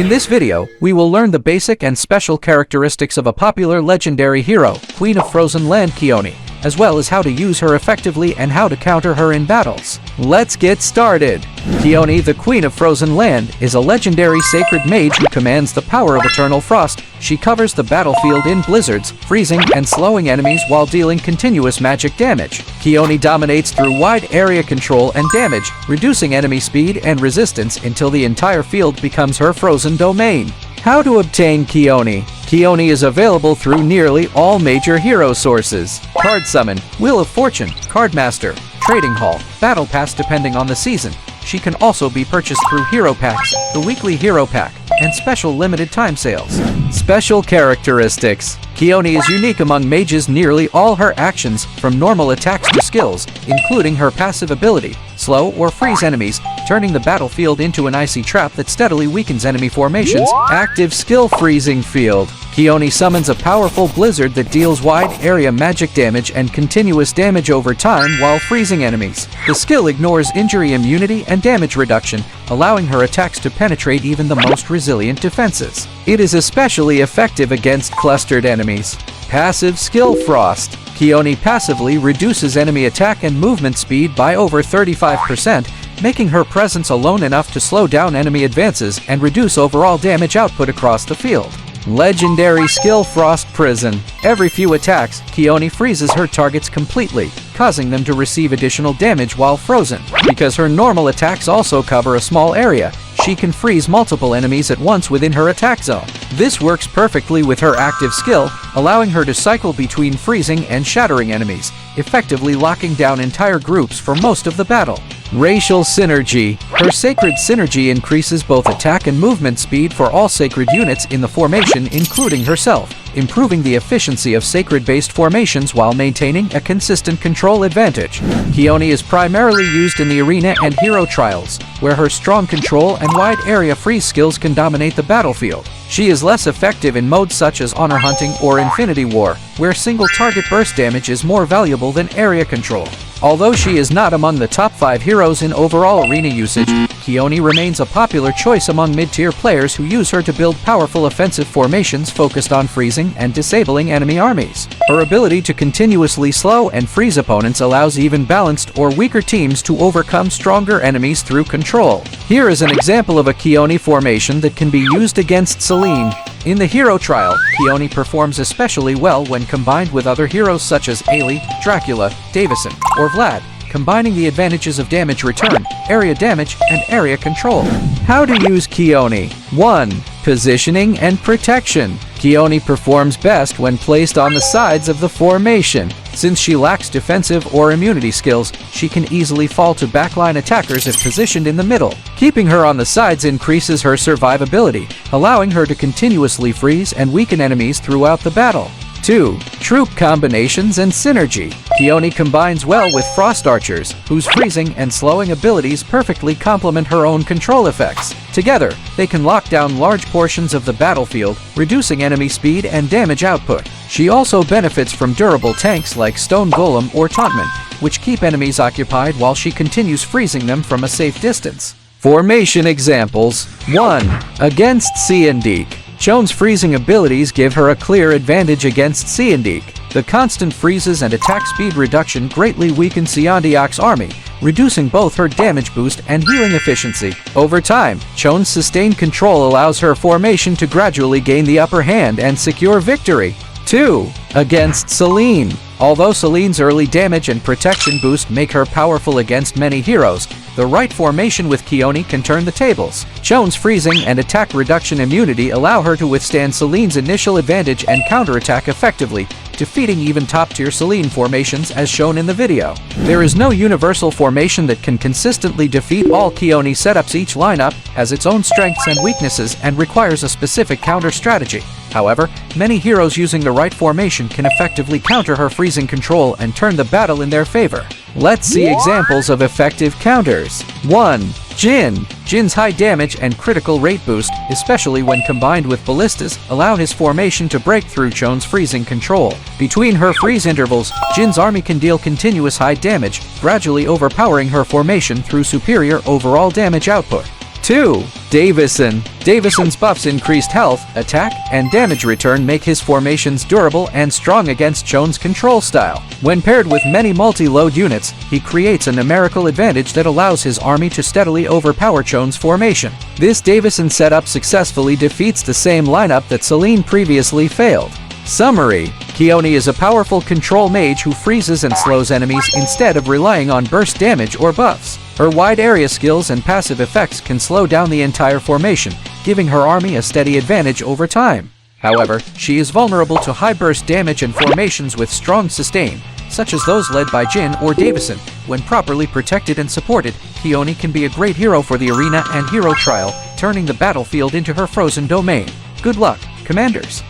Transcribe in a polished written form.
In this video, we will learn the basic and special characteristics of a popular legendary hero, Queen of Frozen Land Chione, as well as how to use her effectively and how to counter her in battles. Let's get started! Chione, the Queen of Frozen Land, is a legendary sacred mage who commands the power of eternal frost. She covers the battlefield in blizzards, freezing and slowing enemies while dealing continuous magic damage. Chione dominates through wide area control and damage, reducing enemy speed and resistance until the entire field becomes her frozen domain. How to obtain Chione? Chione is available through nearly all major hero sources. Card Summon, Wheel of Fortune, Card Master, Trading Hall, Battle Pass depending on the season. She can also be purchased through Hero Packs, the Weekly Hero Pack, and special limited time sales. Special characteristics. Chione is unique among mages. Nearly all her actions, from normal attacks to skills, including her passive ability, slow or freeze enemies, turning the battlefield into an icy trap that steadily weakens enemy formations. Active skill Freezing Field. Chione summons a powerful blizzard that deals wide area magic damage and continuous damage over time while freezing enemies. The skill ignores injury immunity and damage reduction, allowing her attacks to penetrate even the most resilient defenses. It is especially effective against clustered enemies. Passive skill Frost. Chione passively reduces enemy attack and movement speed by over 35%, making her presence alone enough to slow down enemy advances and reduce overall damage output across the field. Legendary skill Frost Prison. Every few attacks, Chione freezes her targets completely, causing them to receive additional damage while frozen. Because her normal attacks also cover a small area, she can freeze multiple enemies at once within her attack zone. This works perfectly with her active skill, allowing her to cycle between freezing and shattering enemies, effectively locking down entire groups for most of the battle. Racial Synergy. Her Sacred Synergy increases both attack and movement speed for all sacred units in the formation, including herself, improving the efficiency of sacred-based formations while maintaining a consistent control advantage. Chione is primarily used in the arena and hero trials, where her strong control and wide area freeze skills can dominate the battlefield. She is less effective in modes such as Honor Hunting or Infinity War, where single target burst damage is more valuable than area control. Although she is not among the top 5 heroes in overall arena usage, Chione remains a popular choice among mid-tier players who use her to build powerful offensive formations focused on freezing and disabling enemy armies. Her ability to continuously slow and freeze opponents allows even balanced or weaker teams to overcome stronger enemies through control. Here is an example of a Chione formation that can be used against Selene. In the hero trial, Chione performs especially well when combined with other heroes such as Ailey, Dracula, Davison, or Vlad, combining the advantages of damage return, area damage, and area control. How to use Chione. 1. Positioning and Protection. Chione performs best when placed on the sides of the formation. Since she lacks defensive or immunity skills, she can easily fall to backline attackers if positioned in the middle. Keeping her on the sides increases her survivability, allowing her to continuously freeze and weaken enemies throughout the battle. 2. Troop Combinations and Synergy. Chione combines well with Frost Archers, whose freezing and slowing abilities perfectly complement her own control effects. Together, they can lock down large portions of the battlefield, reducing enemy speed and damage output. She also benefits from durable tanks like Stone Golem or Tauntman, which keep enemies occupied while she continues freezing them from a safe distance. Formation examples. 1. Against Seondeok. Chione's freezing abilities give her a clear advantage against Seondeok. The constant freezes and attack speed reduction greatly weaken Seondeok's army, reducing both her damage boost and healing efficiency. Over time, Chione's sustained control allows her formation to gradually gain the upper hand and secure victory. 2. Against Selene. Although Selene's early damage and protection boost make her powerful against many heroes, the right formation with Chione can turn the tables. Chione's freezing and attack reduction immunity allow her to withstand Selene's initial advantage and counterattack effectively, defeating even top-tier Selene formations as shown in the video. There is no universal formation that can consistently defeat all Chione setups. Each lineup has its own strengths and weaknesses and requires a specific counter strategy. However, many heroes using the right formation can effectively counter her freezing control and turn the battle in their favor. Let's see examples of effective counters. 1. Jinn. Jinn's high damage and critical rate boost, especially when combined with ballistas, allow his formation to break through Chione's freezing control. Between her freeze intervals, Jinn's army can deal continuous high damage, gradually overpowering her formation through superior overall damage output. 2. Davison. Davison's buffs increased health, attack, and damage return make his formations durable and strong against Chione's control style. When paired with many multi-load units, he creates a numerical advantage that allows his army to steadily overpower Chione's formation. This Davison setup successfully defeats the same lineup that Selene previously failed. Summary: Chione is a powerful control mage who freezes and slows enemies instead of relying on burst damage or buffs. Her wide area skills and passive effects can slow down the entire formation, giving her army a steady advantage over time. However, she is vulnerable to high burst damage and formations with strong sustain, such as those led by Jinn or Davison. When properly protected and supported, Chione can be a great hero for the arena and hero trial, turning the battlefield into her frozen domain. Good luck, Commanders!